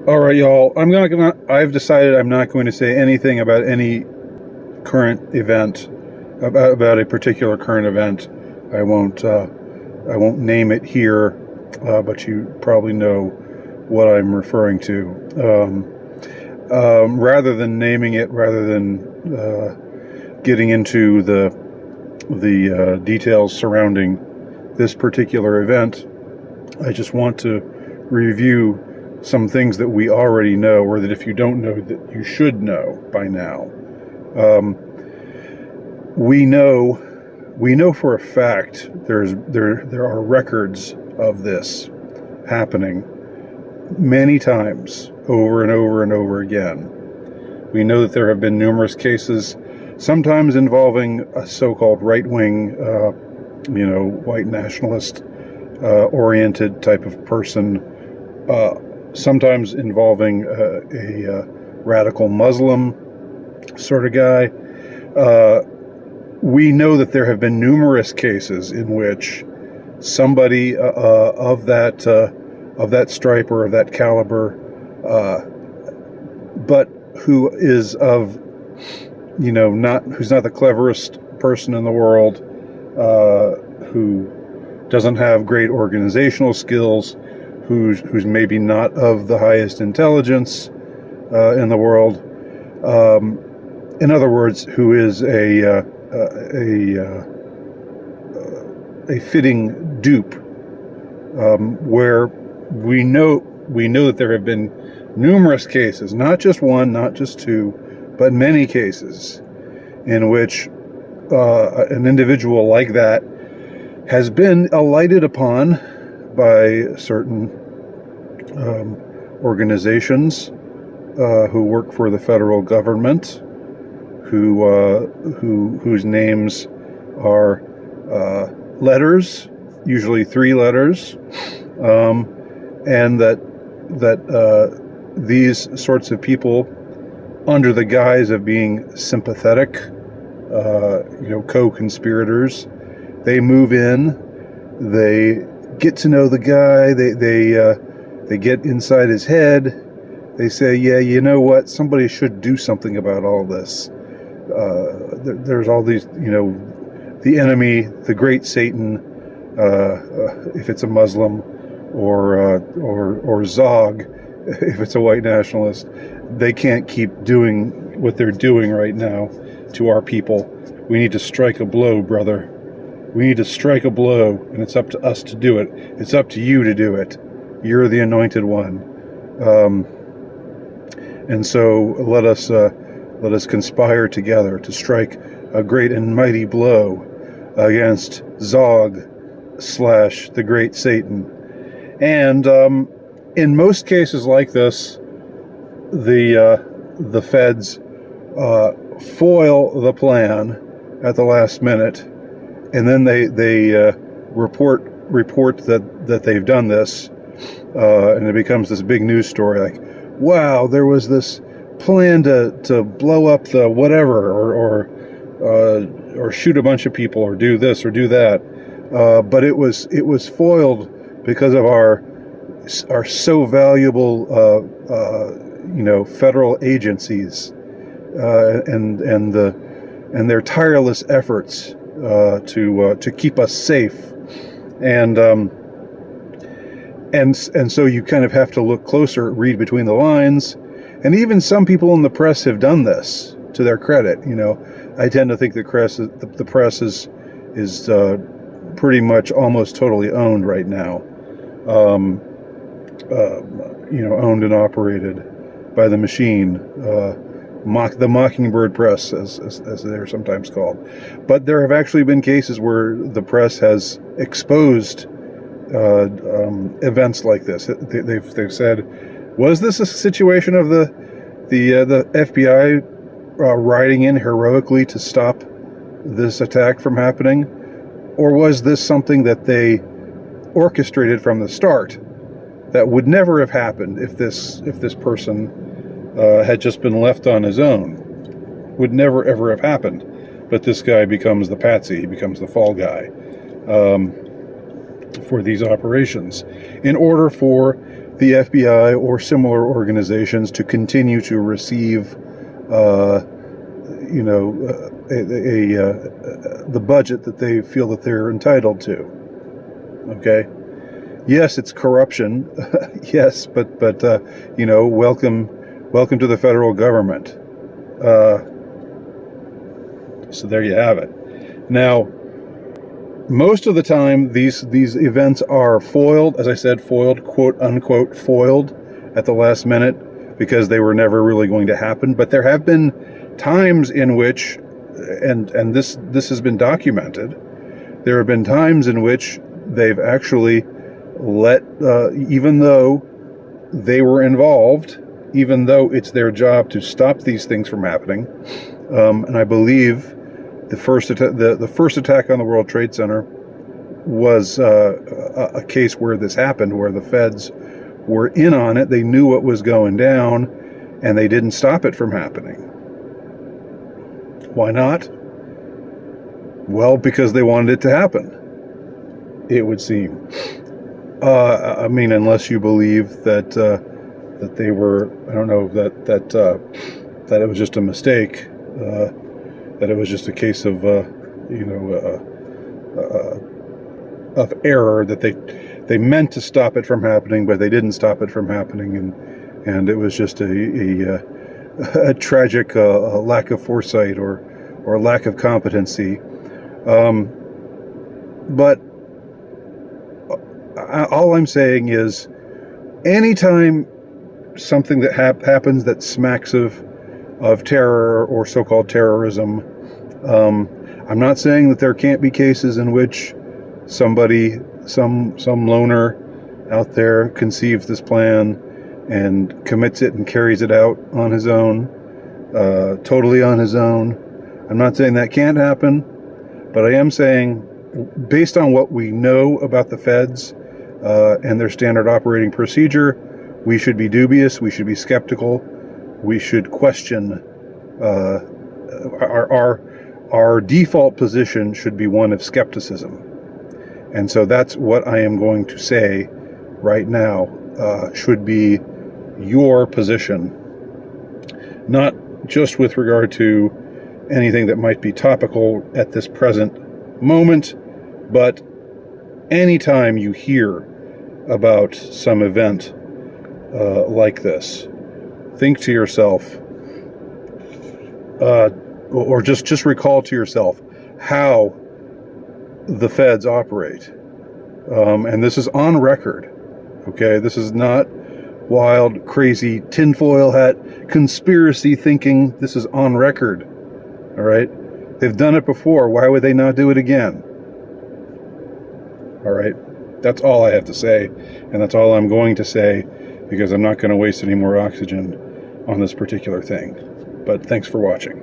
All right, y'all. I've decided I'm not going to say anything about any current event, about a particular current event. I won't name it here, but you probably know what I'm referring to. Rather than naming it, rather than getting into the details surrounding this particular event, I just want to review some things that we already know, or that if you don't know, that you should know by now. We know for a fact there are records of this happening many times, over and over and over again. We know that there have been numerous cases, sometimes involving a so-called right-wing, white nationalist oriented type of person, sometimes involving a radical Muslim sort of guy. We know that there have been numerous cases in which somebody of that stripe or of that caliber, but who is who's not the cleverest person in the world, who doesn't have great organizational skills, who's maybe not of the highest intelligence in the world. In other words, who is a fitting dupe, where we know that there have been numerous cases, not just one, not just two, but many cases in which an individual like that has been alighted upon by certain organizations who work for the federal government, whose names are letters, usually 3 letters, and that these sorts of people, under the guise of being sympathetic, co-conspirators, they move in, they get to know the guy, they get inside his head, they say, yeah, you know what, somebody should do something about all this. There's all these, the enemy, the great Satan, if it's a Muslim, or Zog, if it's a white nationalist. They can't keep doing what they're doing right now to our people. We need to strike a blow, brother. We need to strike a blow, and it's up to us to do it. It's up to you to do it. You're the anointed one. And so let us conspire together to strike a great and mighty blow against Zog / the great Satan. And in most cases like this, the feds foil the plan at the last minute, and then they report that they've done this, and it becomes this big news story, like, wow, there was this plan to blow up the whatever, or shoot a bunch of people, or do this or do that, but it was foiled because of our so valuable federal agencies and their tireless efforts to keep us safe, and so you kind of have to look closer, read between the lines, and even some people in the press have done this, to their credit. I tend to think the press is pretty much almost totally owned right now, owned and operated by the machine, the Mockingbird press, as they're sometimes called. But there have actually been cases where the press has exposed events like this. They've said, was this a situation of the FBI riding in heroically to stop this attack from happening, or was this something that they orchestrated from the start that would never have happened if this person had just been left on his own? Would never ever have happened. But this guy becomes the patsy, he becomes the fall guy for these operations, in order for the FBI or similar organizations to continue to receive, the budget that they feel that they're entitled to. Okay. Yes, it's corruption. Yes, but welcome to the federal government. So there you have it. Now, most of the time, these events are foiled, as I said, foiled, quote unquote, foiled at the last minute because they were never really going to happen. But there have been times in which, and this has been documented, there have been times in which they've actually let, even though they were involved, even though it's their job to stop these things from happening, and I believe the first attack on the World Trade Center was a case where this happened, where the feds were in on it. They knew what was going down, and they didn't stop it from happening. Why not? Well, because they wanted it to happen, it would seem. I mean, unless you believe that they were, I don't know, that it was just a mistake, that it was just a case of, of error, that they meant to stop it from happening, but they didn't stop it from happening, and it was just a tragic lack of foresight or lack of competency. But all I'm saying is, anytime something that happens that smacks of terror or so-called terrorism, I'm not saying that there can't be cases in which somebody, some loner out there conceives this plan and commits it and carries it out on his own, totally on his own. I'm not saying that can't happen, but I am saying, based on what we know about the feds and their standard operating procedure, we should be dubious, we should be skeptical, we should question. Our default position should be one of skepticism. And so that's what I am going to say right now, should be your position, not just with regard to anything that might be topical at this present moment, but anytime you hear about some event like this, think to yourself, or just recall to yourself how the feds operate. And this is on record, okay? This is not wild, crazy, tinfoil hat, conspiracy thinking. This is on record, all right? They've done it before. Why would they not do it again? All right? That's all I have to say, and that's all I'm going to say, because I'm not going to waste any more oxygen on this particular thing. But thanks for watching.